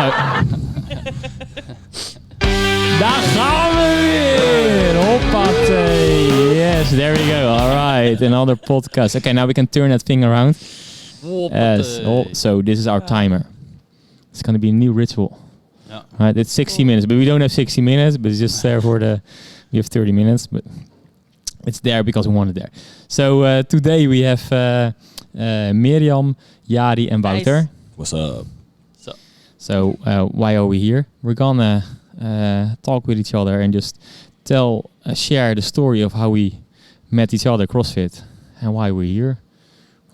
Nou. Daar gaan we weer. Hoppatee. Yes, there we go. All right, another podcast. Okay, now we can turn that thing around. Yes. So this is our timer. It's going to be a new ritual. Yeah. Right, it's 60 minutes, but we don't have 60 minutes, but it's just there for we have 30 minutes, but it's there because we want it there. So today we have Mirjam, Jari and Wouter. Nice. What's up? So why are we here? We're gonna talk with each other and just share the story of how we met each other CrossFit and why we're here.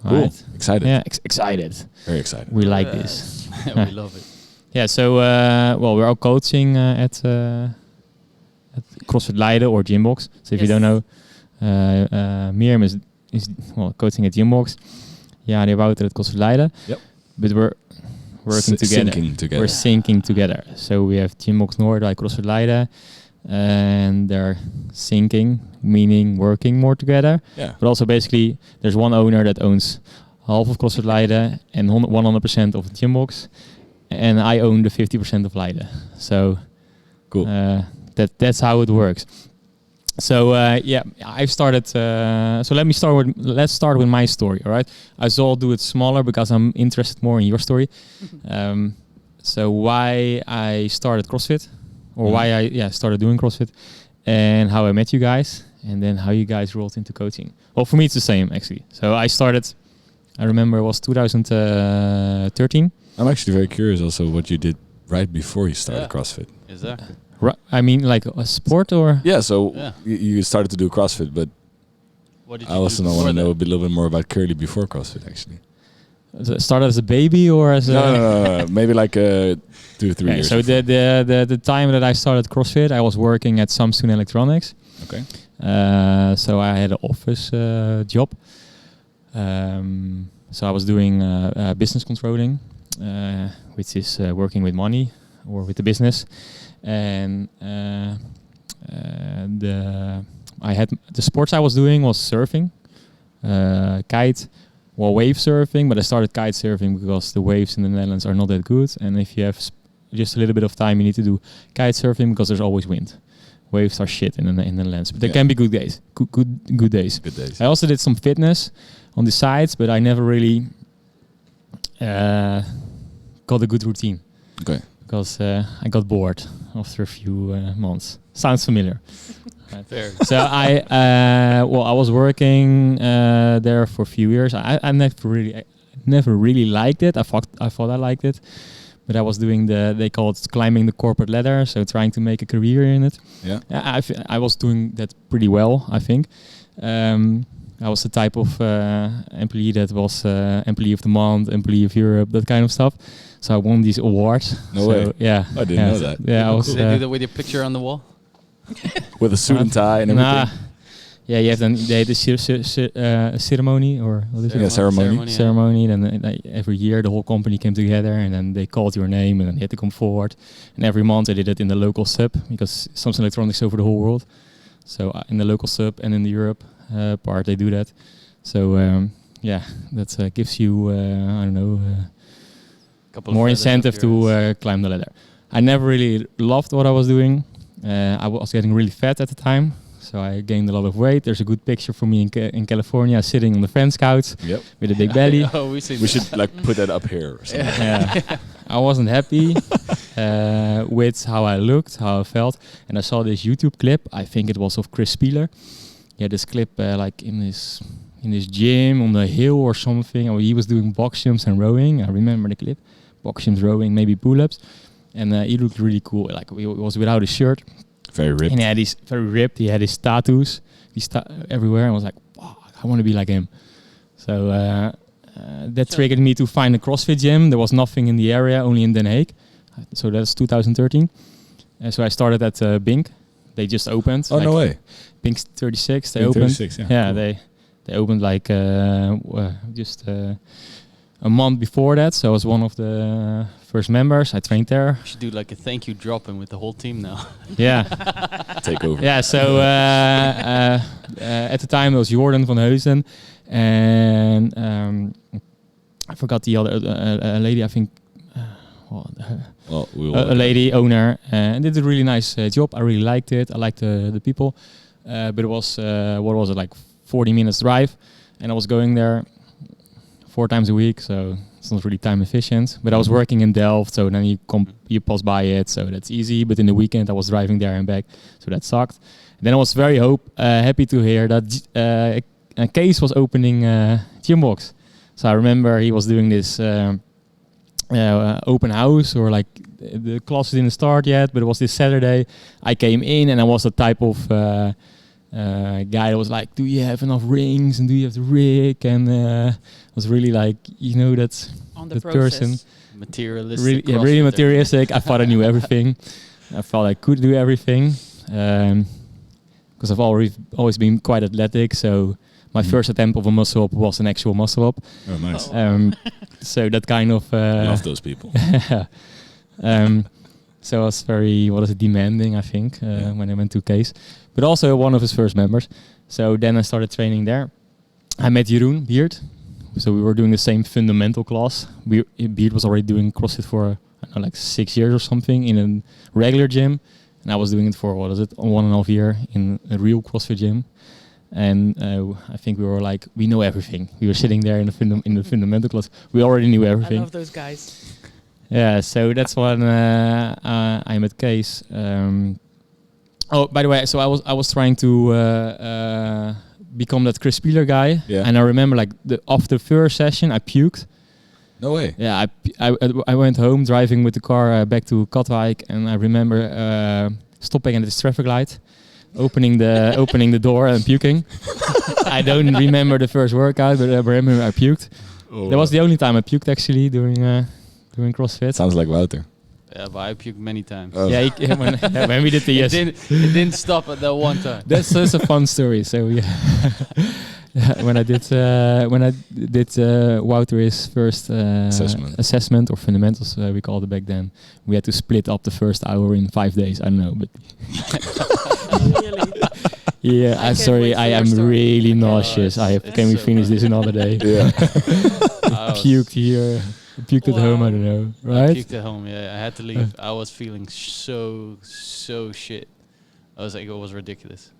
Cool. Right? Excited. Yeah, excited. Very excited. We like this. We love it. Yeah, so we're all coaching at CrossFit Leiden or Gymbox. So if you don't know, Mirjam is coaching at Gymbox. Yeah, they're Wouter at CrossFit Leiden. Yep. But we're working together. Syncing together. We're syncing together. So we have Gymbox Noord like CrossFit Leiden, and they're syncing, meaning working more together. Yeah. But also basically, there's one owner that owns half of CrossFit Leiden and 100% of Gymbox, and I own the 50% of Leiden. So cool. That's how it works. So I've started. So let's start with my story. All right, I will do it smaller because I'm interested more in your story. So why I started CrossFit, or why I started doing CrossFit, and how I met you guys, and then how you guys rolled into coaching. Well, for me it's the same actually. So I started. I remember it was 2013. I'm actually very curious also what you did right before you started CrossFit. Exactly. I mean, like a sport or? Yeah, so you started to do CrossFit, but What did I you also do want to know a before little bit more about curly before CrossFit, actually. Started as a baby or as No. Maybe like 2 or 3 years. So the time that I started CrossFit, I was working at Samsung Electronics. Okay. So I had an office job. So I was doing business controlling, which is working with money or with the business. And the sports I was doing was surfing, kite, wave surfing. But I started kite surfing because the waves in the Netherlands are not that good. And if you have just a little bit of time, you need to do kite surfing because there's always wind. Waves are shit in the Netherlands, but there can be good days. Good days. Good days. I also did some fitness on the sides, but I never really got a good routine. Okay. Because I got bored after a few months. Sounds familiar. Fair. So I was working there for a few years. I never really liked it. I thought I liked it, but I was doing they call it climbing the corporate ladder. So trying to make a career in it. Yeah. I was doing that pretty well, I think. I was the type of employee that was employee of the month, employee of Europe, that kind of stuff. So I won these awards. No way. Yeah. I didn't know that. Yeah, I was. Did they do that with your picture on the wall? With a suit and tie and everything? Yeah, they had a ceremony or what is it? Yeah, ceremony. Ceremony. Then every year the whole company came together and then they called your name and then you had to come forward. And every month they did it in the local sub because Samsung Electronics over the whole world. So in the local sub and in the Europe part they do that. So that gives you more incentive to climb the ladder. I never really loved what I was doing. I was getting really fat at the time, so I gained a lot of weight. There's a good picture for me in California sitting on the fence couch with a big belly. We should like put that up here or something. Yeah. I wasn't happy with how I looked, how I felt, and I saw this YouTube clip. I think it was of Chris Spieler. Yeah, this clip like in his gym on the hill or something. Or he was doing box jumps and rowing. I remember the clip. Box jumps, rowing, maybe pull-ups. And he looked really cool. Like he was without his shirt. Very ripped. And he had these very ripped. He had his tattoos everywhere. And I was like, wow, I want to be like him. So that triggered me to find a CrossFit gym. There was nothing in the area, only in Den Haag. So that's 2013. So I started at Bink. They just opened. Oh, no way. Bink 36. They Bink opened. 36, Yeah, cool. they opened like just a month before that. So I was one of the first members. I trained there. You should do like a thank you drop-in with the whole team now. Yeah. Take over. Yeah, so at the time it was Jordan van Heusen and I forgot the other lady, I think, a lady owner, and did a really nice job. I really liked it. I liked the people, but it was what was it, like 40 minutes drive, and I was going there 4 times a week, so it's not really time efficient. But I was working in Delft, so then you pass by it, so that's easy. But in the weekend I was driving there and back, so that sucked. Then I was very happy to hear that Kees was opening Gymbox. So I remember he was doing this open house, or like the classes didn't start yet, but it was this Saturday. I came in and I was the type of guy that was like, do you have enough rings and do you have the rig? And was really like, that's on the person. Materialistic. Really materialistic. I thought I knew everything. I felt I could do everything. Because I've always been quite athletic, so my first attempt of a muscle up was an actual muscle up. Oh, nice. So that kind of... I love those people. So I was very, demanding, I think, when I went to Kees. But also one of his first members. So then I started training there. I met Jeroen Beard. So we were doing the same fundamental class. Beard was already doing CrossFit for, I don't know, like 6 years or something in a regular gym. And I was doing it for, 1.5 year in a real CrossFit gym. And I think we were like, we know everything. We were sitting there in the fundamental class. We already knew everything. I love those guys. Yeah, so that's when I met Kees. By the way, so I was trying to become that Chris Peeler guy. Yeah. And I remember like after the first session, I puked. No way. Yeah, I went home driving with the car back to Katwijk, and I remember stopping at this traffic light, opening the door and puking. I don't remember the first workout, but I remember I puked. Oh. That was the only time I puked actually during CrossFit. Sounds like Wouter. Yeah, but I puked many times. Oh. Yeah, when we did the yes. It didn't stop at that one time. That's a fun story. So yeah. when I did Wouter his first assessment or fundamentals, we called it back then. We had to split up the first hour in 5 days. I don't know, but Really? yeah. I'm sorry. I am really nauseous. Can we finish this another day? Yeah. Puked here. Puked at home. I don't know. Right? I puked at home. Yeah, I had to leave. I was feeling so shit. I was like, it was ridiculous.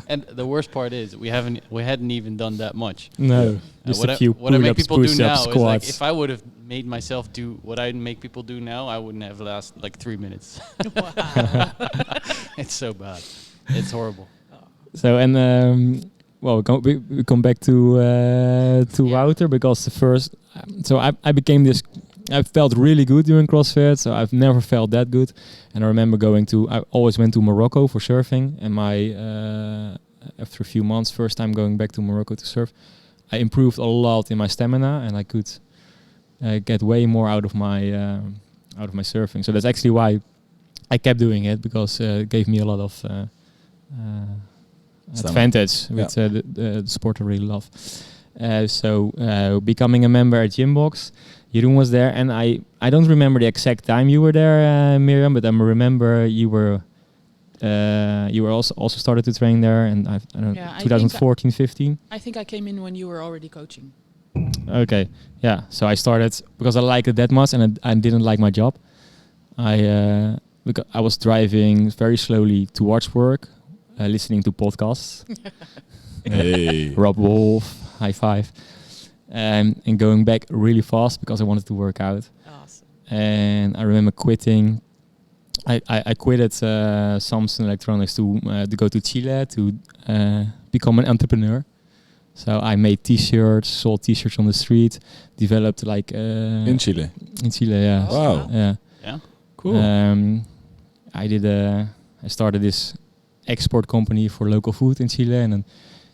And the worst part is we hadn't even done that much. No, just a few what I make pull-ups, people do now push-ups, is like, squats. if I would have made myself do what I make people do now, I wouldn't have lasted like 3 minutes. Wow. It's so bad. It's horrible. So and we come back to Wouter, because the first I became this. I felt really good during CrossFit, so I've never felt that good. And I remember I always went to Morocco for surfing, and after a few months, first time going back to Morocco to surf, I improved a lot in my stamina, and I could get way more out of my surfing. So that's actually why I kept doing it, because it gave me a lot of advantage with the sport I really love. So becoming a member at Gymbox, Jeroen was there, and I don't remember the exact time you were there, Mirjam, but I remember you were also started to train there, and I don't know, 2014, 15. I think I came in when you were already coaching. Okay, yeah. So I started because I liked it that much, and I didn't like my job. Because I was driving very slowly towards work, listening to podcasts. Hey. Rob Wolf, high five. And going back really fast because I wanted to work out. Awesome. And I remember quitting. I quitted Samsung Electronics to go to Chile to become an entrepreneur. So I made T-shirts, sold T-shirts on the street, developed like in Chile. In Chile, yeah. Wow. Yeah. Cool. I started this export company for local food in Chile, and then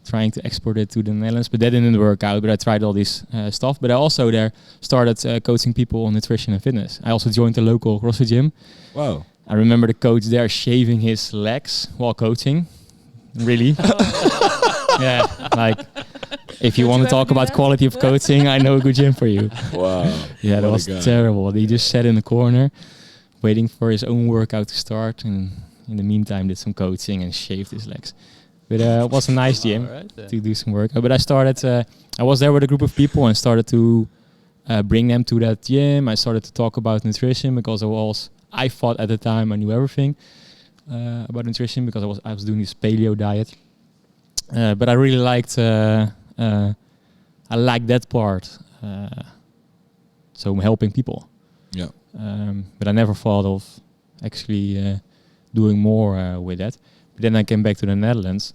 trying to export it to the Netherlands, but that didn't work out. But I tried all this stuff. But I also there started coaching people on nutrition and fitness. I also joined the local CrossFit gym. Wow. I remember the coach there shaving his legs while coaching. Really? Yeah. Like, if you want to talk about quality of coaching, I know a good gym for you. Wow. Yeah, that was terrible. He just sat in the corner, waiting for his own workout to start, and in the meantime did some coaching and shaved his legs. But it was a nice gym to do some work. But I started, I was there with a group of people and started to bring them to that gym. I started to talk about nutrition because I thought at the time I knew everything about nutrition because I was doing this paleo diet. But I really liked that part. So helping people. Yeah. But I never thought of actually doing more with that. But then I came back to the Netherlands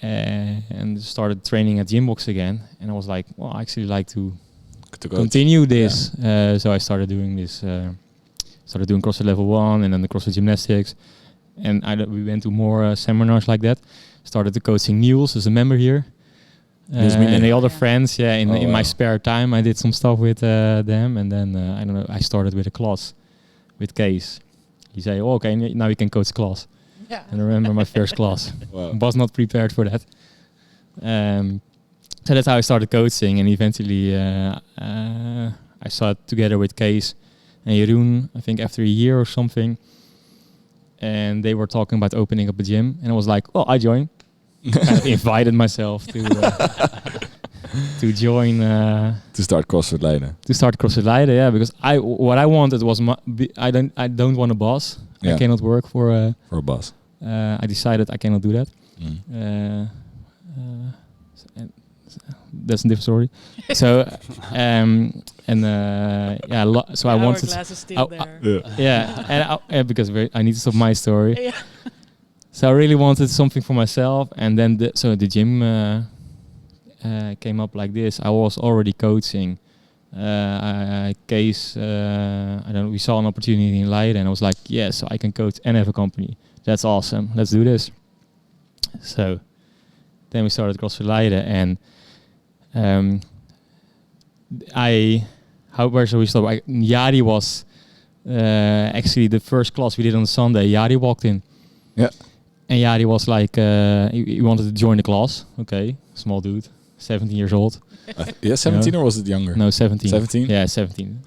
and started training at Gymbox again. And I was like, well, I actually like to continue this. Yeah. So I started doing this. Started doing CrossFit Level 1 and then the CrossFit Gymnastics. And we went to more seminars like that. Started the coaching Niels as a member here. And the other friends, in my spare time, I did some stuff with them. And then, I don't know, I started with a class with Kees. He said, oh, okay, now you can coach class. Yeah. And I remember my first class. Wow. Was not prepared for that. So that's how I started coaching. And eventually, I started together with Kees and Jeroen, I think after a year or something. And they were talking about opening up a gym. And I was like, well, I join. Kind of invited myself to join. To start CrossFit Leiden. To start CrossFit Leiden, yeah. Because what I wanted was, I don't want a boss. Yeah. I cannot work for a boss. I decided I cannot do that. That's a different story. So, so I wanted. Because I need to stop my story. Yeah. So I really wanted something for myself, and then the gym came up like this. I was already coaching. Kees, we saw an opportunity in Leiden, and I was like, yes, so I can coach and have a company. That's awesome. Let's do this. So then we started CrossFit Leiden, and where shall we stop? Jari was actually the first class we did on Sunday. Jari walked in. Yeah. And Jari was like, he wanted to join the class. Okay, small dude, 17 years old. 17 or was it younger? No, 17. 17? Yeah, 17.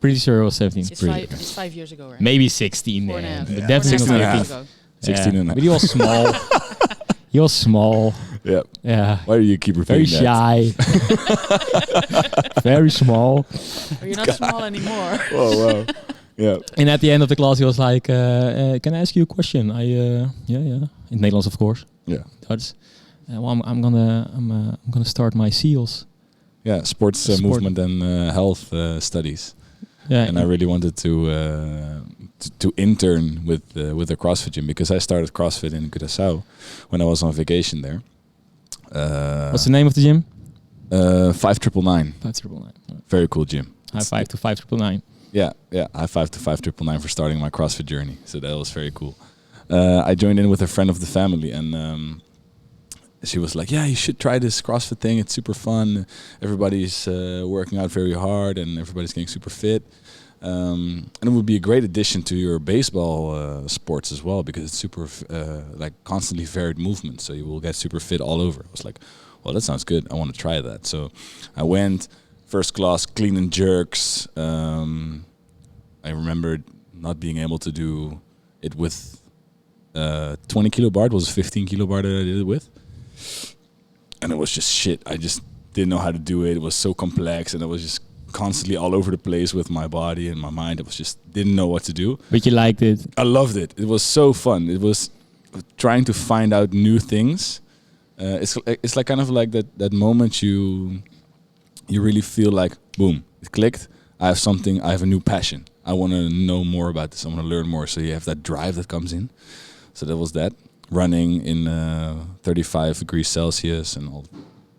Pretty sure it was 17. It's 5 years ago, right? Maybe 16 4 and a half. then. Yeah. Definitely 16 and a 17. half. 16 and a half. But he was small. He was small. Yeah. Yeah. Why do you keep repeating Very shy. Very small. Well, you're not small anymore. Wow. Yeah. And at the end of the class, he was like, "Can I ask you a question?" In Nederlands, of course. Yeah. Dutch. Well, I'm gonna start my SEALs. Yeah, sports movement and health studies. Yeah. And I really wanted to intern with the CrossFit gym because I started CrossFit in Curaçao when I was on vacation there. What's the name of the gym? 5999. 5999. Very cool gym. High five to 5999. Yeah. High five to 5999 for starting my CrossFit journey. So that was very cool. I joined in with a friend of the family, and she was like, "Yeah, you should try this CrossFit thing. It's super fun. Everybody's working out very hard, and everybody's getting super fit. And it would be a great addition to your baseball sports as well because it's super constantly varied movement. So you will get super fit all over." I was like, "Well, that sounds good. I want to try that." So I went. First class, clean and jerks. I remember not being able to do it with 20 kilo bar. It was a 15 kilo bar that I did it with. And it was just shit. I just didn't know how to do it. It was so complex, and I was just constantly all over the place with my body and my mind. I was just didn't know what to do. But you liked it. I loved it. It was so fun. It was trying to find out new things. It's like kind of like that moment you really feel like, boom, it clicked. I have a new passion. I want to know more about this. I want to learn more. So you have that drive that comes in. So that was that. Running in 35 degrees Celsius and all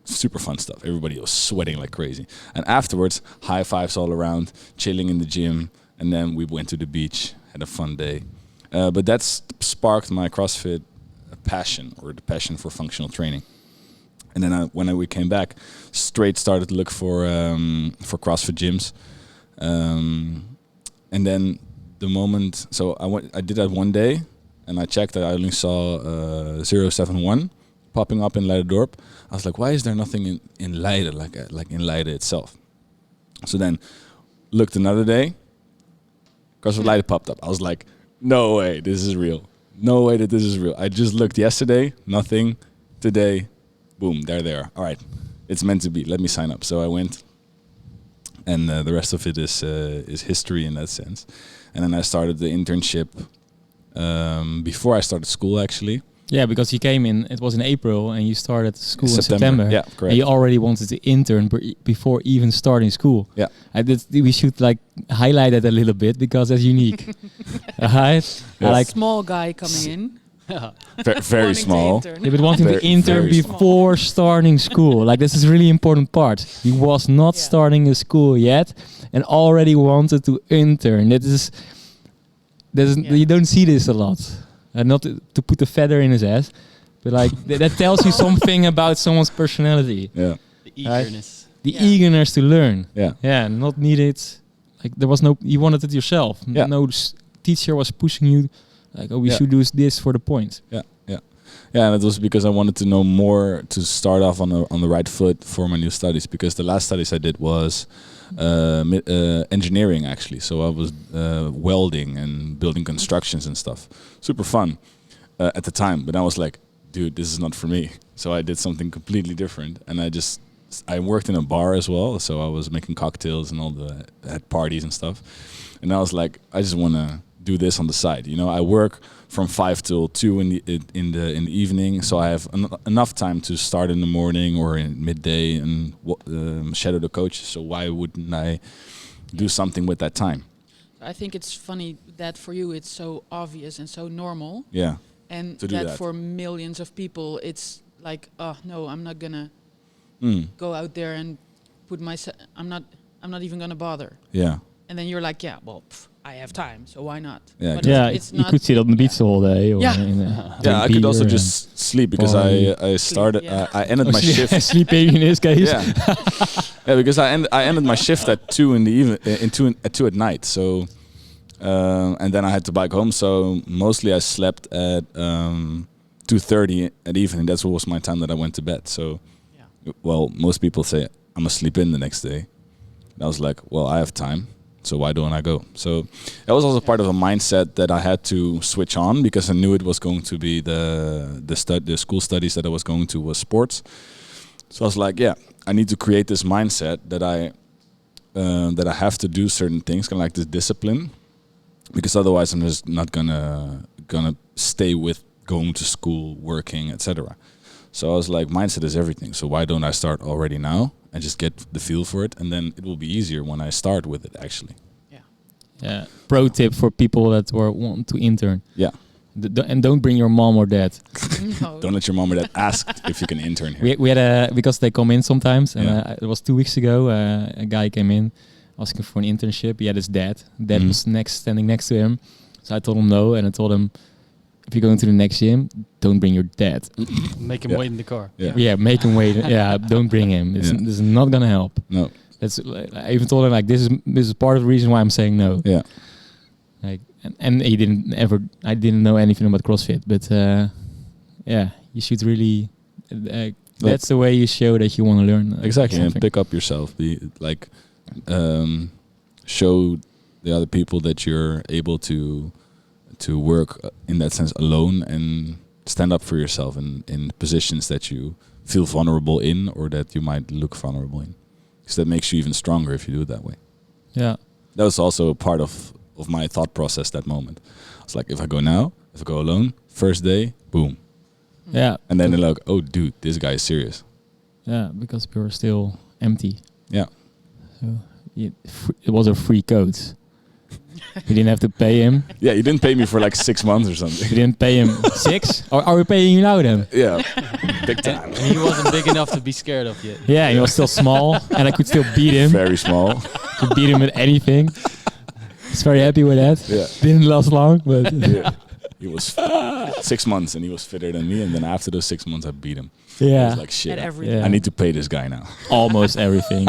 super fun stuff. Everybody was sweating like crazy. And afterwards, high fives all around, chilling in the gym. And then we went to the beach, had a fun day. But that's sparked my CrossFit passion, or the passion for functional training. And then when we came back, straight started to look for CrossFit gyms. And then the moment, so I did that one day, and I checked that I only saw 071 popping up in Leiderdorp. I was like, why is there nothing in Leiden, like in Leiden itself? So then looked another day, CrossFit Leiden popped up. I was like, no way, this is real. No way that this is real. I just looked yesterday, nothing. Today, boom, there they are. All right, it's meant to be. Let me sign up. So I went, and the rest of it is history in that sense. And then I started the internship before I started school, actually. Yeah, because you came in, it was in April, and you started school in September. Yeah, correct. And you already wanted to intern before even starting school. Yeah. We should like highlight that a little bit because that's unique. Right? Yeah. I like Small guy coming in. Very wanting to small. intern. Yeah, but wanting to Very- intern very small. before starting school. Like, this is really important part. He was not Yeah. starting a school yet and already wanted to intern. Yeah. You don't see this a lot. Not to put a feather in his ass, but like that tells you something about someone's personality. Yeah. The eagerness. The Yeah. eagerness to learn. Yeah. Yeah, not needed. Like, there was no, you wanted it yourself. Yeah. No teacher was pushing you. Like, oh, we Yeah. should do this for the point. Yeah, and it was because I wanted to know more to start off on the right foot for my new studies. Because the last studies I did was engineering, actually. So I was welding and building constructions and stuff. Super fun at the time. But I was like, dude, this is not for me. So I did something completely different. And I worked in a bar as well. So I was making cocktails and had parties and stuff. And I was like, I just want to do this on the side. You know, I work from 5 till 2 in the evening, so I have enough time to start in the morning or in midday and shadow the coaches. So why wouldn't I do something with that time? I think it's funny that for you it's so obvious and so normal, Yeah, and To do that that. for millions of people it's like, oh no, I'm not gonna go out there and put myself. I'm not even gonna bother. yeah, And then you're like, yeah, well, I have time, so why not? Yeah, But Yeah, it's you not. could sit on the beach the whole day. Or Yeah. yeah. I could also beer just sleep because I started. yeah. I ended my shift. Sleeping in this case. Yeah, yeah, because I ended my shift at 2 in the evening, at 2 at night. So, and then I had to bike home. So mostly I slept at 2:30 at evening. That's what was my time that I went to bed. So, Yeah. well, most people say I'm gonna sleep in the next day. And I was like, well, I have time, so why don't I go? So that was also part of a mindset that I had to switch on because I knew it was going to be the school studies that I was going to was sports. So I was like, yeah, I need to create this mindset that I have to do certain things, kind of like this discipline, because otherwise I'm just not gonna stay with going to school, working, etc. So I was like, mindset is everything. So why don't I start already now and just get the feel for it, and then it will be easier when I start with it actually. Yeah. Pro tip for people that want to intern. Yeah. And don't bring your mom or dad. No. Don't let your mom or dad ask if you can intern here. We had because they come in sometimes, and Yeah. it was 2 weeks ago. A guy came in asking for an internship. He had his dad. Dad Mhm. was standing next to him. So I told him no, and I told him, if you're going to the next gym, don't bring your dad. Make him Yeah. wait in the car. Yeah. Make him wait. Yeah, don't bring him. This is not gonna help. No. That's. I even told him like this is part of the reason why I'm saying no. Yeah. Like, and he I didn't know anything about CrossFit, but yeah, you should really. That's the way you show that you want to learn. Exactly, and something. pick up yourself. Be like, show the other people that you're able to work in that sense alone and stand up for yourself in positions that you feel vulnerable in or that you might look vulnerable in. Because that makes you even stronger if you do it that way. Yeah. That was also a part of my thought process that moment. It's like, if I go now, if I go alone, first day, boom. Yeah. And then they're like, oh, dude, this guy is serious. Yeah, because we were still empty. Yeah. So it was a free code. We didn't have to pay him. Yeah, you didn't pay me for like 6 months or something. We didn't pay him 6. Or are we paying you now then? Yeah, big time. And he wasn't big enough to be scared of yet. Yeah, he was still small, and I could still beat him. Very small. Could beat him with anything. He's very happy with that. Yeah. Didn't last long, but Yeah. He was 6 months and he was fitter than me. And then after those 6 months, I beat him. I yeah, was like, shit, At everything. Yeah. I need to pay this guy now. almost everything.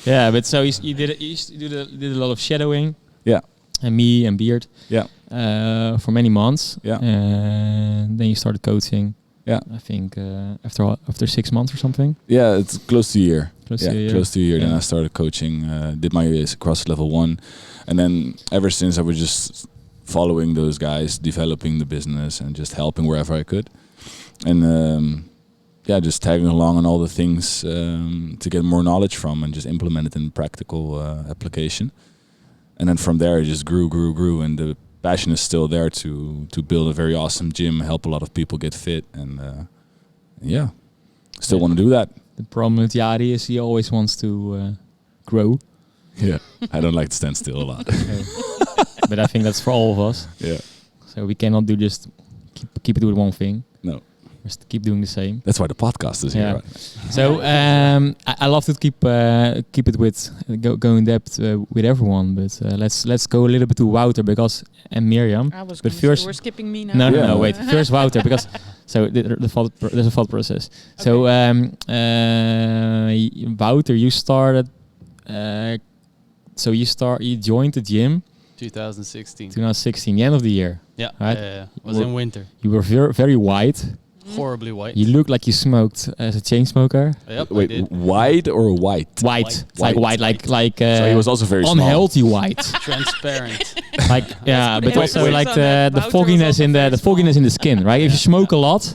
Yeah, but so you did a lot of shadowing. Yeah. And me and Beard. Yeah. For many months. Yeah. And then you started coaching. Yeah. I think after 6 months or something. Yeah, it's close to a year. Close to a year. Close to a year. Then Yeah. I started coaching, did my CrossFit level 1. And then ever since I was just following those guys, developing the business and just helping wherever I could. And just tagging along on all the things to get more knowledge from and just implement it in practical application. And then from there, it just grew, and the passion is still there to build a very awesome gym, help a lot of people get fit, and still want to do that. The problem with Jari is he always wants to grow. Yeah, I don't like to stand still a lot. But I think that's for all of us. Yeah. So we cannot do just keep it with one thing. No. Just keep doing the same. That's why the podcast is here. Right? So I love to keep it with go in depth with everyone, but let's go a little bit to Wouter and Mirjam. I was but gonna first, say we're skipping me now. No, wait. First Wouter, because so there's a thought process. Okay. So Wouter, you started. You joined the gym. 2016. 2016, the end of the year. Yeah, right. It was in winter. You were very white. Horribly white. You look like you smoked as a chain smoker. Yep, wait, white or white? White. It's like white, like so he was also very unhealthy white. Transparent. Like but also wait. like So the fogginess in the fogginess in the skin, right? If you smoke a lot,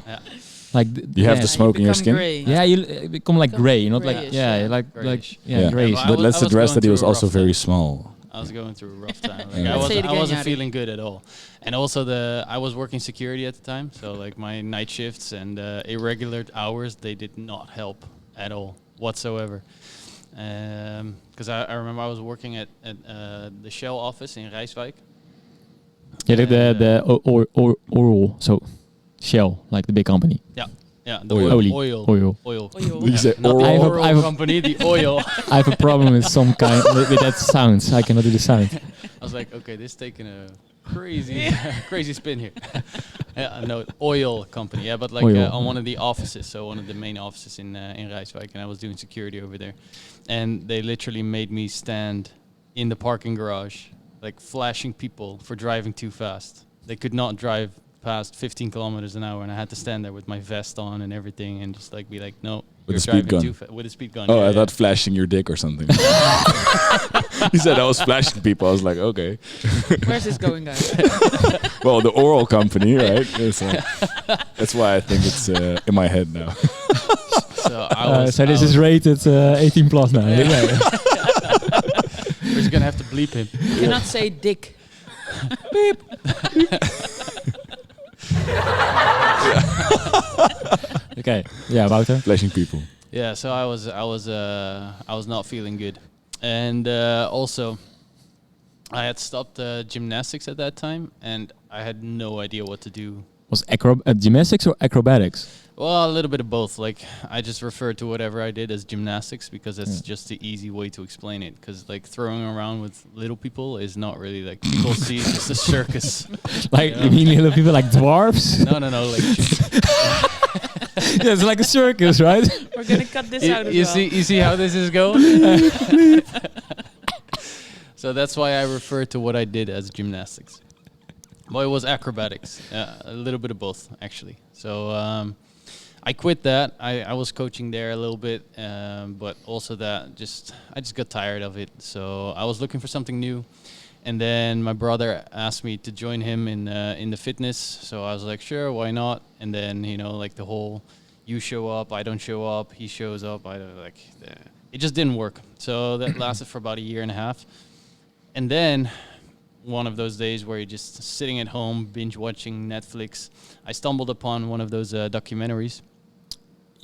like you have the smoke in your skin. Gray. Yeah, you become like gray, not like grayish, grayish. But let's address that he was also very small. I was going through a rough time. Like, I wasn't feeling good at all. And also I was working security at the time, so like my night shifts and irregular hours, they did not help at all whatsoever. Because I remember I was working at the Shell office in Rijswijk. Yeah, the oil, so Shell, like the big company. Yeah, the oil. You say Not oil. the oil company, the oil. I have a problem with some kind with that sound. I cannot do the sound. I was like, okay, this is taking a crazy spin here. No, oil company. Yeah, but like on one of the offices, so one of the main offices in Rijswijk, and I was doing security over there, and they literally made me stand in the parking garage, like flashing people for driving too fast. They could not drive past 15 kilometers an hour, and I had to stand there with my vest on and everything, and just like be like, no, with a speed gun. With a speed gun. Oh, I thought flashing your dick or something. He said I was flashing people. I was like, okay. Where's this going, guys? Well, the oral company, right? That's why I think it's in my head now. So this is rated 18 plus now. Yeah. We're just gonna have to bleep him. You cannot say dick. Beep. Okay. Yeah, Wouter. Flashing people. Yeah, so I was not feeling good, and also I had stopped gymnastics at that time, and I had no idea what to do. Was gymnastics or acrobatics? Well, a little bit of both. Like I just refer to whatever I did as gymnastics because that's just the easy way to explain it. Because like throwing around with little people is not really like people see it as a circus. Like you mean little people like dwarfs? No. Like yeah, it's like a circus, right? We're gonna cut this out as well. You see how this is going? So that's why I refer to what I did as gymnastics. Well, it was acrobatics, a little bit of both actually. So I quit that. I was coaching there a little bit, but also that I just got tired of it. So I was looking for something new. And then my brother asked me to join him in the fitness. So I was like, sure, why not? And then, like the whole, you show up, I don't show up, he shows up, it just didn't work. So that lasted for about a year and a half. And then one of those days where you're just sitting at home, binge watching Netflix, I stumbled upon one of those documentaries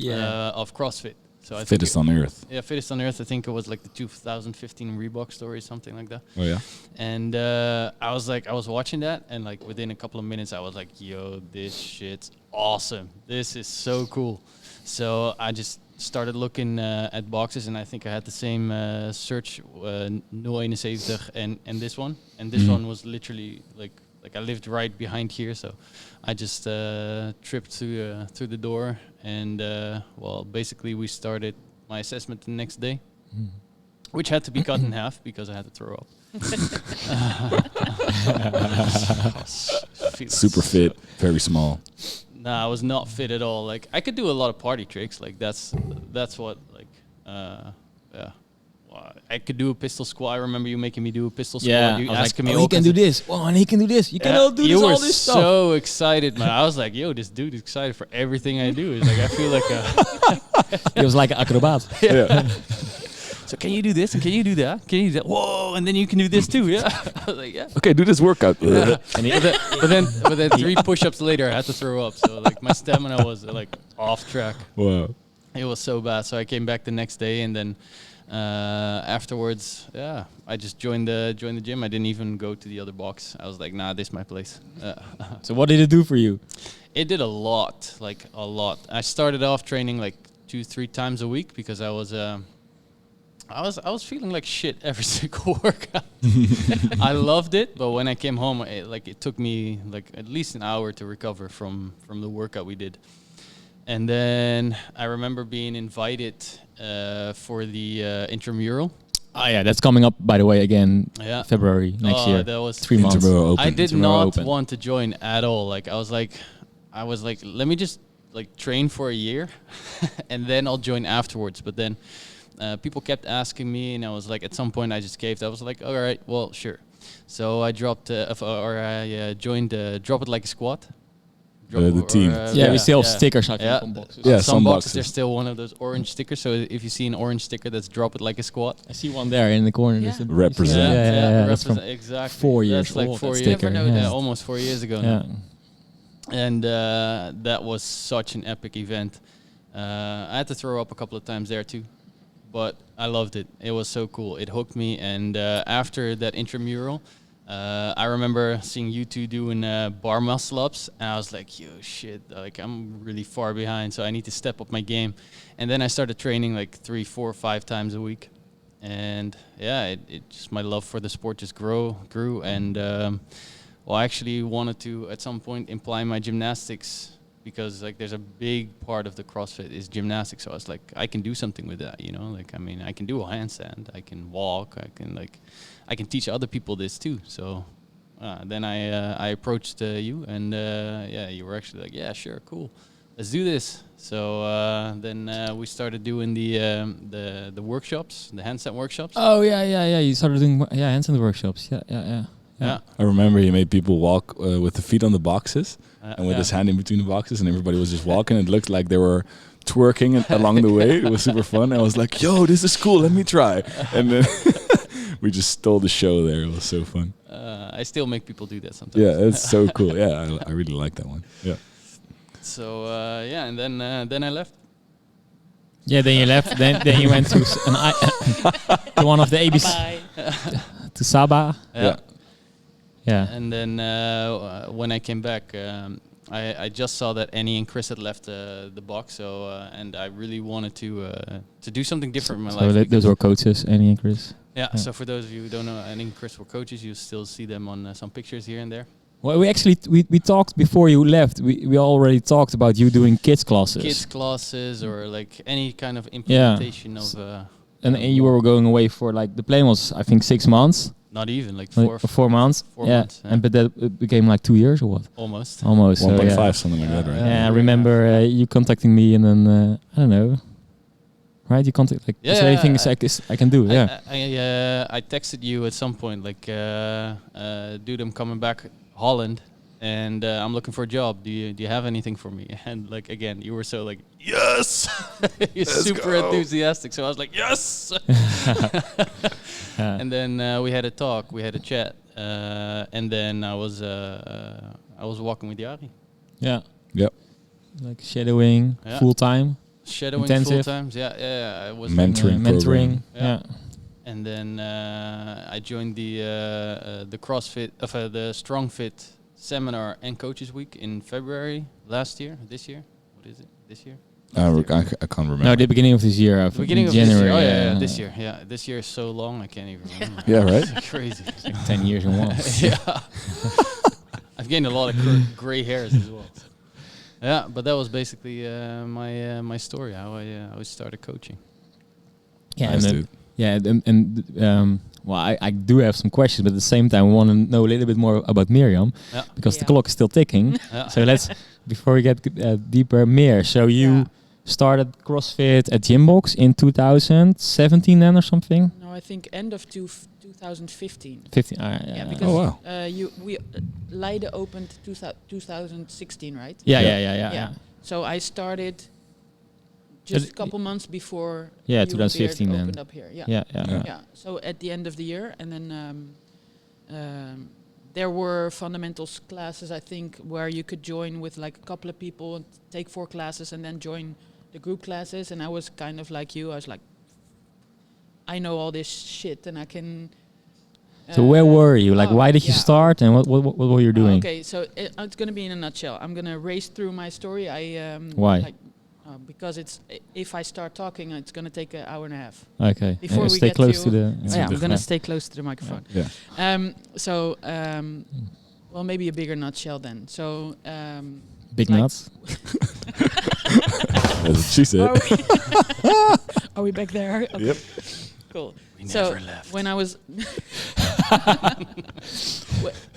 of CrossFit. So I Fittest on Earth. Yeah, Fittest on Earth. I think it was like the 2015 Reebok story, something like that. Oh yeah. And I was watching that, and like within a couple of minutes, I was like, "Yo, this shit's awesome! This is so cool!" So I just started looking at boxes, and I think I had the same search 071 and this one, and this one was literally like I lived right behind here, so I just tripped through the door, and basically we started my assessment the next day, which had to be cut in half because I had to throw up. Super fit, very small. Nah, I was not fit at all. Like I could do a lot of party tricks. Like that's what I could do a pistol squat. I remember you making me do a pistol squat. Yeah, You I was asking like, me he all can kinds do of- this. Oh, and he can do this. You cannot do you this, were all this stuff. so excited, man. I was like, yo, this dude is excited for everything I do. It's like, I feel like He was like an acrobat. Yeah. so can you do this and can you do that? Can you do that? Whoa, and then you can do this too, yeah. I was like, yeah. Okay, do this workout. And he, But then 3 push-ups later, I had to throw up. So like my stamina was like off track. Wow. It was so bad. So I came back the next day, and then afterwards, yeah, I just joined the gym. I didn't even go to the other box. I was like, nah, this is my place. so what did it do for you? It did a lot, like a lot. I started off training like 2-3 times a week because I was feeling like shit every single workout. I loved it, but when I came home, it took me like at least an hour to recover from the workout we did. And then I remember being invited for the intramural. Oh yeah, that's coming up, by the way, again, Yeah. February next year. That was 3 months. Intramural open. I did Intramural not open. want to join at all. Like I was like, let me just like train for a year, and then I'll join afterwards. But then people kept asking me, and I was like, at some point, I just caved. I was like, all right, well, sure. So I dropped, I joined Drop It Like a Squat. The team. We still have stickers, I think, Yeah. on boxes. Yeah, some some boxes, boxes. there's still one of those orange stickers. So if you see an orange sticker, that's Drop It Like a Squat. I see one there in the corner. Yeah. There's a- Represent. Yeah, that's from exactly. 4 years That's like old, 4 that years. sticker, Never know yeah. Yeah, almost 4 years ago now. Yeah. And that was such an epic event. I had to throw up a couple of times there too, but I loved it. It was so cool. It hooked me. And after that intramural, I remember seeing you two doing bar muscle ups, and I was like, yo, shit, like I'm really far behind, so I need to step up my game. And then I started training like 3, 4, 5 times a week. And yeah, it just, my love for the sport just grew. And I actually wanted to at some point imply my gymnastics, because like there's a big part of the CrossFit is gymnastics. So I was like, I can do something with that, you know? Like, I mean, I can do a handstand, I can walk, I can teach other people this too. So then I approached you, and you were actually like, yeah, sure, cool, let's do this. So then we started doing the workshops, the handstand workshops. Oh yeah. You started doing handstand workshops. Yeah. I remember he made people walk with the feet on the boxes and with yeah. his hand in between the boxes, and everybody was just walking. It looked like they were twerking along the way. It was super fun. I was like, yo, this is cool. Let me try. And then we just stole the show there. It was so fun. I still make people do that sometimes. Yeah, it's so cool. Yeah, I really like that one. Yeah. So and then I left. Yeah, then you left. then you went to to one of the ABC to Saba. Yeah. And then when I came back, I just saw that Annie and Chris had left the box. So and I really wanted to do something different in my life. So those were coaches, Annie and Chris. Yeah. So for those of you who don't know, Annie and Chris were coaches. You still see them on some pictures here and there. Well, we actually we talked before you left. We already talked about you doing kids classes. Kids classes or like any kind of implementation of. And you were going away for like the plan was I think 6 months. Not even like Like 4 months. 4 months. Yeah. And but that it became like 2 years or what? Almost. Almost. 1.5, something like that, right? Yeah, I remember you contacting me, and then I don't know. Right, you contact like is there anything I can do? I texted you at some point like, dude, I'm coming back Holland, and I'm looking for a job. Do you have anything for me? And like again, you were so like yes, you're super enthusiastic. So I was like yes. And then we had a talk, we had a chat, and then I was walking with Jari. Yeah. Yep. Like shadowing full time. Shadowing Intensive. full times, yeah. I was Mentoring mentoring. Yeah. And then I joined the CrossFit, the Strong Fit seminar and coaches week in February this year. What is it? This year? I can't remember. No, the beginning of this year. The beginning of January. this year. Oh yeah, this year. Yeah, this year is so long I can't even remember. Yeah, right? It's crazy. It's like 10 years in one. Yeah. I've gained a lot of gray hairs as well. So. Yeah, but that was basically my story, how I started coaching. Yeah, Nice, and dude. well, I do have some questions, but at the same time, we want to know a little bit more about Mirjam, because the clock is still ticking. So let's, before we get deeper, Mir. So you started CrossFit at Gymbox in 2017 then or something? No, I think end of 2015. 15. Yeah, because wow. Leiden opened 2016, right? Yeah. So I started just a couple months before. Yeah, you and 2015 Beard then. opened up here. Yeah. So at the end of the year, and then there were fundamentals classes, I think, where you could join with like a couple of people and take 4 classes and then join the group classes. And I was kind of like you. I was like, I know all this shit and I can. So where were you? Like, why did you start, and what were you doing? Okay, so it's going to be in a nutshell. I'm going to race through my story. Why? Because if I start talking, it's going to take an hour and a half. Okay. Before we stay get close to the. I'm going to stay close to the microphone. Yeah. Well, maybe a bigger nutshell then. So. Big nuts. That's what she said. Are we back there? Okay. Yep. Cool. We so never left. when I was,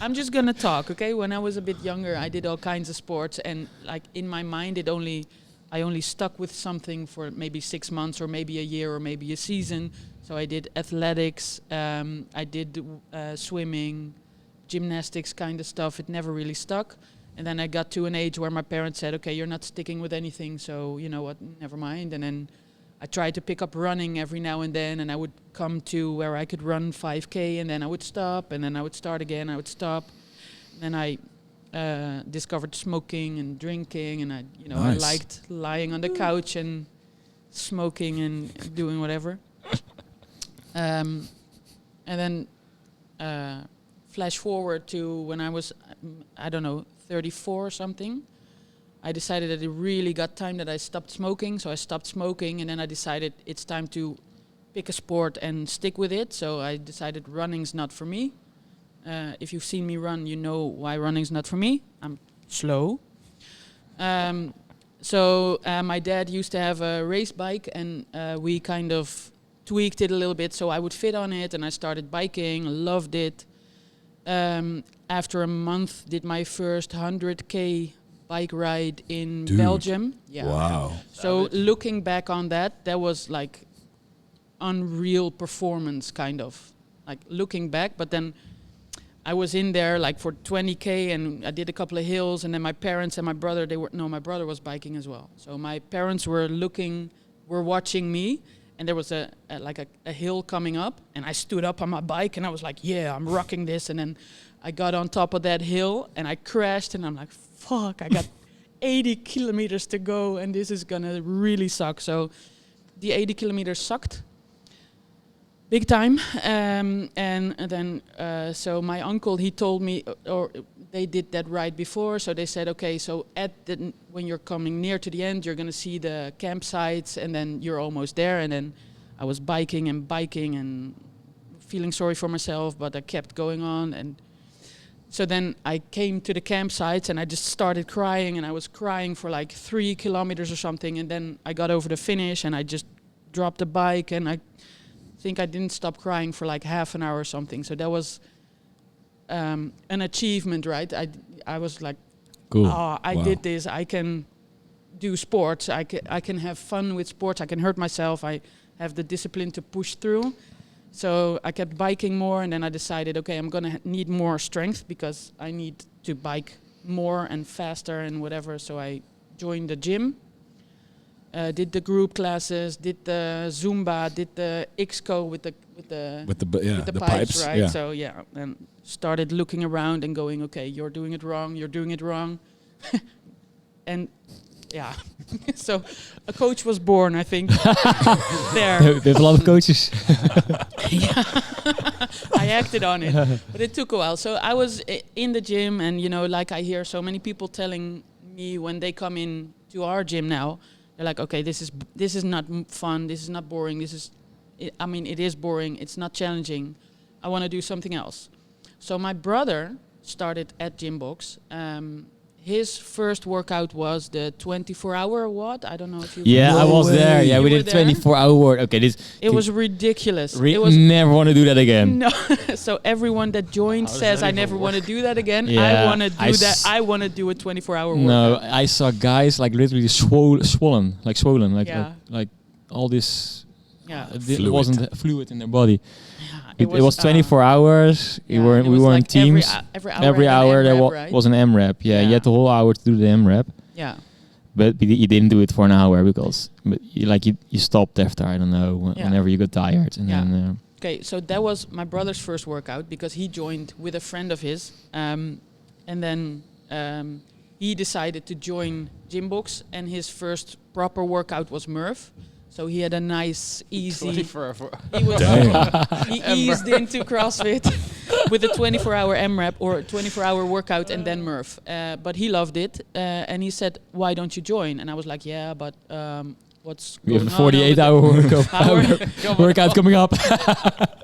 I'm just gonna talk, okay? When I was a bit younger, I did all kinds of sports, and like in my mind, I only stuck with something for maybe 6 months, or maybe a year, or maybe a season. So I did athletics, I did swimming, gymnastics, kind of stuff. It never really stuck. And then I got to an age where my parents said, okay, you're not sticking with anything, so you know what, never mind. And then I tried to pick up running every now and then, and I would come to where I could run 5K, and then I would stop, and then I would start again, I would stop. And then I discovered smoking and drinking, and I liked lying on the couch and smoking and doing whatever. And then flash forward to when I was, 34 or something. I decided that it really got time that I stopped smoking, so I stopped smoking, and then I decided it's time to pick a sport and stick with it. So I decided running's not for me. If you've seen me run, you know why running's not for me. I'm slow. So my dad used to have a race bike, and we kind of tweaked it a little bit so I would fit on it, and I started biking, loved it. After a month, did my first 100K bike ride in Belgium. Yeah. Wow. So looking back on that, that was like unreal performance, kind of. Like looking back, but then I was in there like for 20K, and I did a couple of hills, and then my parents and my brother, my brother was biking as well. So my parents were watching me, and there was a hill coming up, and I stood up on my bike, and I was like, yeah, I'm rocking this. And then I got on top of that hill, and I crashed, and I'm like, fuck, I got 80 kilometers to go, and this is gonna really suck. So the 80 kilometers sucked big time. And then so my uncle, he told me, or they did that ride before, so they said, okay, so when you're coming near to the end, you're gonna see the campsites, and then you're almost there. And then I was biking and feeling sorry for myself, but I kept going on. And so then I came to the campsites, and I just started crying, and I was crying for like 3 kilometers or something. And then I got over the finish, and I just dropped the bike, and I think I didn't stop crying for like half an hour or something. So that was an achievement, right? I was like, cool. I did this. I can do sports. I can have fun with sports. I can hurt myself. I have the discipline to push through. So I kept biking more, and then I decided, okay, I'm gonna need more strength because I need to bike more and faster and whatever. So I joined the gym, did the group classes, did the Zumba, did the XCO with the pipes, right? Yeah. So and started looking around and going, okay, you're doing it wrong, and yeah. So a coach was born, I think. There. There's a lot of coaches. Yeah. I acted on it, but it took a while. So I was in the gym, and like I hear so many people telling me when they come in to our gym now, they're like, okay, this is not fun, this is not boring, it is boring, it's not challenging. I want to do something else. So my brother started at Gymbox. His first workout was the 24-hour WOD. I don't know if you. Yeah, I was there. Yeah, we did 24-hour WOD. Okay, it was ridiculous. Never want to do that again. No. So everyone that joined says, I never want to do that again. Yeah, I want to do that. I want to do a 24-hour workout. No, I saw guys like literally swollen, like all this Yeah. It Fluid. wasn't fluid in their body. Yeah, It was 24 hours. yeah, We it were was in like teams. every hour there MRAP, right? was an MRAP. Yeah, you Yeah. had the whole hour to do the MRAP. Yeah. But you didn't do it for an hour because you stopped after, I don't know, Yeah. whenever you got tired. And Yeah. then Okay, so that was my brother's first workout because he joined with a friend of his, and then he decided to join Gymbox, and his first proper workout was Murph. So he had a nice, easy. 24 hour. He was Damn. he eased into CrossFit with a 24-hour MRAP or a 24-hour workout and then Murph. But he loved it, and he said, "Why don't you join?" And I was like, "Yeah, but what's we have going a on 48-hour workout coming up."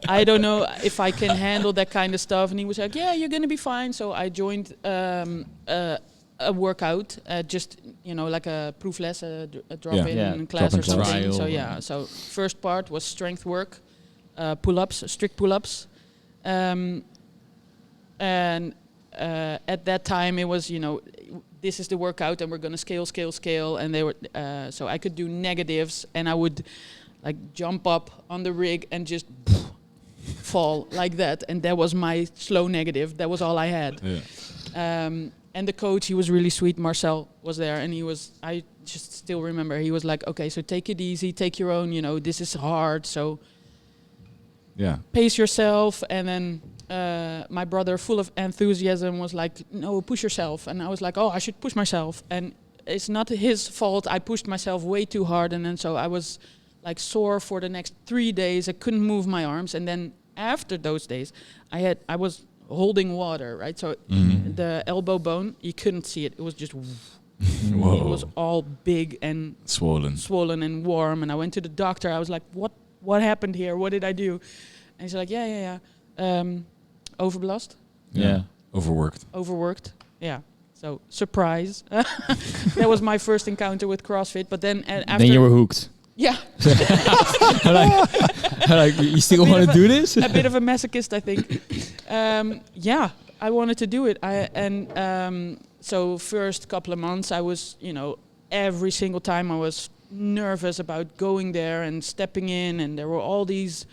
I don't know if I can handle that kind of stuff." And he was like, "Yeah, you're gonna be fine." So I joined a workout, just like a proefles, a drop-in Yeah, class or drop-in class. something. So Trial. yeah, so first part was strength work, pull-ups, strict pull-ups, and at that time it was this is the workout and we're gonna scale, and they were so I could do negatives and I would like jump up on the rig and just fall like that, and that was my slow negative. That was all I had. Yeah. And the coach, he was really sweet. Marcel was there, and I just still remember, he was like, "Okay, so take it easy, take your own, this is hard, so Yeah. pace yourself." And then my brother, full of enthusiasm, was like, "No, push yourself." And I was like, "Oh, I should push myself." And it's not his fault. I pushed myself way too hard, and then so I was like sore for the next 3 days. I couldn't move my arms, and then after those days, I was holding water, right? So the elbow bone, you couldn't see it. It was just, Whoa. it was all big and Swollen. and warm. And I went to the doctor. I was like, what happened here? What did I do? And he's like, yeah. Overbelast. Yeah. Overworked. Yeah. So surprise. That was my first encounter with CrossFit. But then after, Then you were hooked. yeah. like, you still want to do this? A bit of a masochist, I think. Yeah, I wanted to do it. So first couple of months, I was, every single time I was nervous about going there and stepping in, and there were all these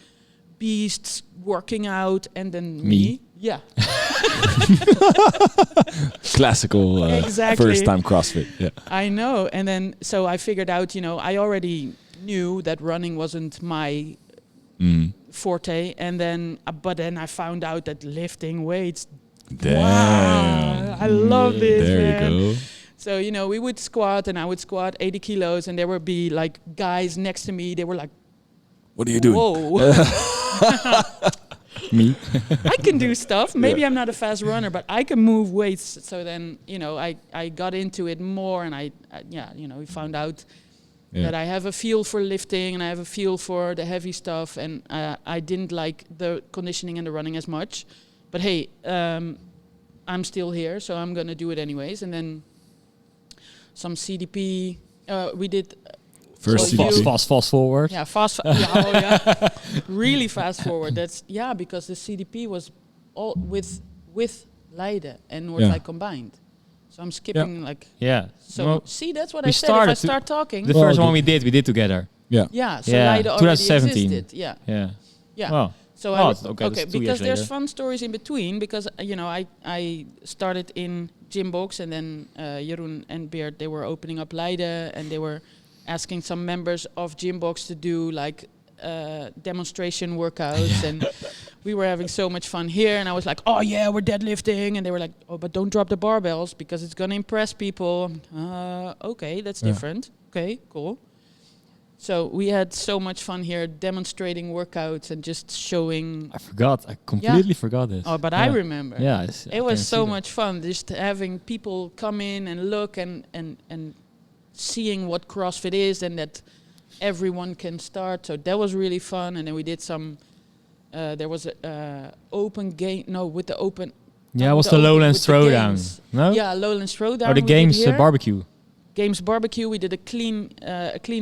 beasts working out, and then me. Yeah. Classical Exactly. first time CrossFit. Yeah. I know. And then, so I figured out, I already knew that running wasn't my forte, and then but then I found out that lifting weights, Damn. wow, I love this, There man. you go. So we would squat, and I would squat 80 kilos, and there would be like guys next to me. They were like, What are you doing? "Whoa, Me? I can do stuff. Maybe I'm not a fast runner, but I can move weights." So then I got into it more, and we found out that I have a feel for lifting, and I have a feel for the heavy stuff, and I didn't like the conditioning and the running as much. But hey, I'm still here, so I'm going to do it anyways. And then some CDP, we did... First so CDP. Fast forward. Yeah, yeah. Really fast forward. That's, because the CDP was all with Leiden and Noordwijk combined. So I'm skipping Yeah. So Well, see, that's what we I said. If I started start talking, the first one we did together. Yeah. so Yeah, Leiden already 2017. existed. Yeah. Yeah. Well, so Oh, I okay, that's 2 years because there's later. fun stories in between, because I started in Gymbox, and then Jeroen and Beert, they were opening up Leiden, and they were asking some members of Gymbox to do demonstration workouts, and we were having so much fun here, and I was like, "Oh yeah, we're deadlifting," and they were like, "Oh, but don't drop the barbells because it's gonna impress people." Okay, that's different. Okay, cool. So we had so much fun here demonstrating workouts and just showing. I forgot. I completely forgot this. Oh, but I remember. Yeah. It was so much fun just having people come in and look and seeing what CrossFit is, and that everyone can start. So that was really fun. And then we did some. There was a open game. No, with the open. Yeah, it was the Lowlands Throwdown. No. Yeah, Lowlands Throwdown. Or the we did games here. barbecue. Games barbecue. We did a clean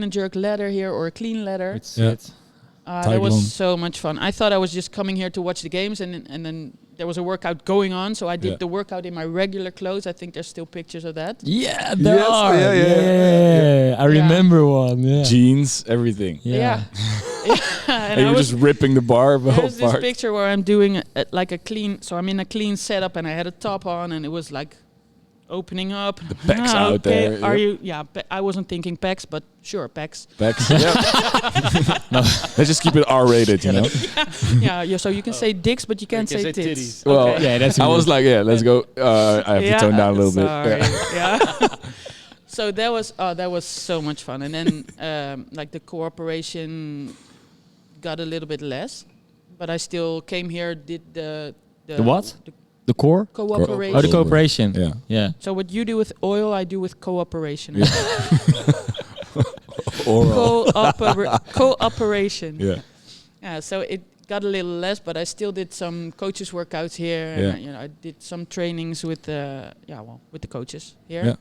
and jerk ladder here, or a clean ladder. It's That was so much fun. I thought I was just coming here to watch the games, and then there was a workout going on, so I did the workout in my regular clothes. I think there's still pictures of that. Yeah, there Yes, are. yeah. I remember one. Yeah. Jeans, everything. Yeah. And you were just ripping the bar There's this apart. picture where I'm doing like a clean. So I'm in a clean setup, and I had a top on, and it was like opening up. The pecs out there. Are yeah. you? Yeah. I wasn't thinking pecs, but sure, pecs. Pecs. Yeah. No, let's just keep it R-rated, you know. Yeah. So you can say dicks, but you can't say tits. Well, Okay. Yeah, that's. I was like, yeah, let's go. I have to tone down a little sorry. bit. Yeah. So that was so much fun, and then like the cooperation got a little bit less, but I still came here, did the what? The core? Cooperation. Oh, the cooperation. Yeah. Yeah. So what you do with oil, I do with cooperation. Yeah. Oral. Cooperation. Yeah. Yeah. So it got a little less, but I still did some coaches workouts here. Yeah. And, I did some trainings with the coaches here. Yeah.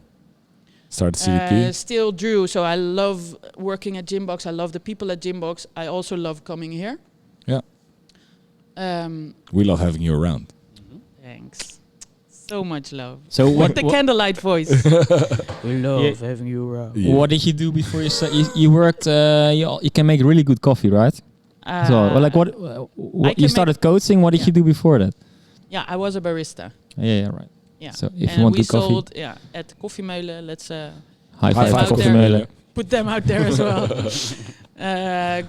Started CDP. Still drew. So I love working at Gymbox. I love the people at Gymbox. I also love coming here. Yeah. We love having you around. Thanks. So much love. So What the candlelight voice. We love having you around. Yeah. What did you do before you worked? You can make really good coffee, right? So, like what can you started coaching? What did yeah. you do before that? Yeah, I was a barista. Yeah, right. Yeah. So if and you want we good coffee, sold at Koffiemeulen. Let's high High five, five, Coffee there. Meulen. put them out there as well.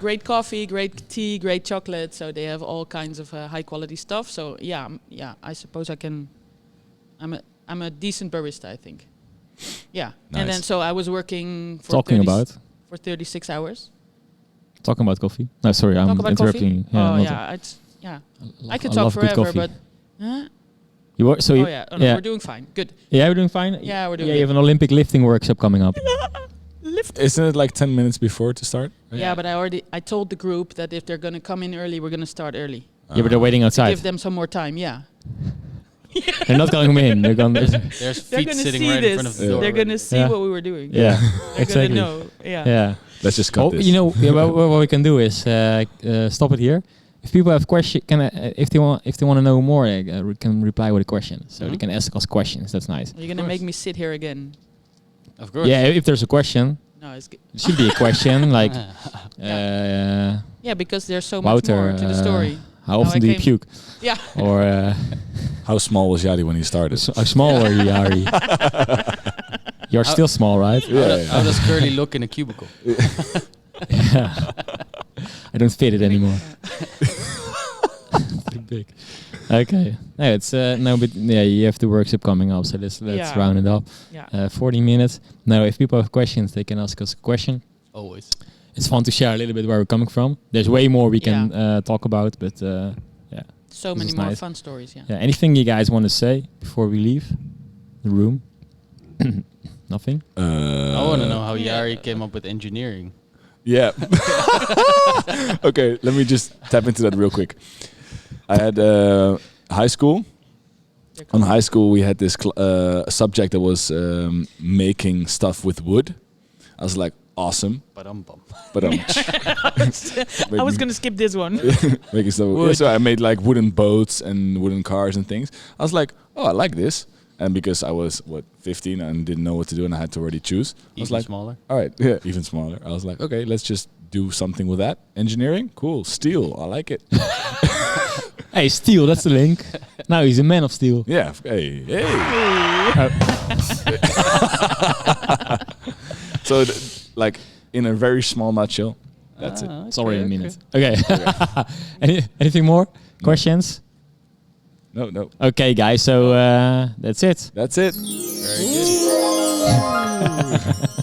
Great coffee, great tea, great chocolate. So they have all kinds of high quality stuff. So yeah, I suppose I can. I'm a decent barista, I think. Yeah, Nice. and then so I was working for Talking about 36 hours. talking about coffee. No, sorry, I'm Talk about interrupting. coffee? Yeah, Oh not yeah, a- I could I talk love good forever, coffee. but. Huh? You were, so you, Oh yeah, no, we're doing fine. Good. yeah, we're doing fine. Yeah, we're doing Yeah, you good. have an Olympic lifting workshop coming up. Isn't it like 10 minutes before to start? Yeah, but I told the group that if they're gonna come in early, we're gonna start early. Yeah, but they're waiting outside. Give them some more time. Yeah. They're not going in. They're going. There's They're feet gonna sitting see right this. in front of the Yeah. door. They're gonna see Yeah. what we were doing. Yeah, They're exactly. gonna know. Yeah. Yeah. Let's just cut Oh, this. you know, yeah, what we can do is stop it here. If people have questions, if they want to know more, we can reply with a question. So they can ask us questions. That's nice. You're gonna make me sit here again. Of course. Yeah, if there's a question, No, it's good. it should be a question like, Yeah, because there's so much Wouter, more to the story. how often I do you came- puke? Yeah. Or How small was Jari when he started? how small are you, Jari? You're still small, right? How does Curly look in a cubicle? Yeah. I don't fit it anymore. Too big. Okay. No, it's no, but yeah, you have the workshop coming up, so let's Yeah. round it up. Yeah. 40 minutes. Now, if people have questions, they can ask us a question. Always. It's fun to share a little bit where we're coming from. There's way more we can talk about, but yeah. So This many is more nice. fun stories. Yeah. Yeah. Anything you guys want to say before we leave the room? Nothing. I want to know how Yeah. Jari came up with engineering. Yeah. Okay, let me just tap into that real quick. I had high school. On high school, we had this subject that was making stuff with wood. I was like, awesome. Ba-dum-bum. But I was gonna skip this one. making stuff. Yeah, Wood. so I made like wooden boats and wooden cars and things. I was like, oh, I like this. And because I was 15 and didn't know what to do and I had to already choose, I was Even like, smaller. all right, yeah, even smaller. I was like, okay, let's just do something with that. Engineering, cool. Steel, I like it. Hey, steel. That's the link. Now he's a man of steel. Yeah. Hey. So, like in a very small nutshell, that's it. It's already a minute. Okay. Anything more? Questions? No. Okay, guys. So that's it. That's it. Very good.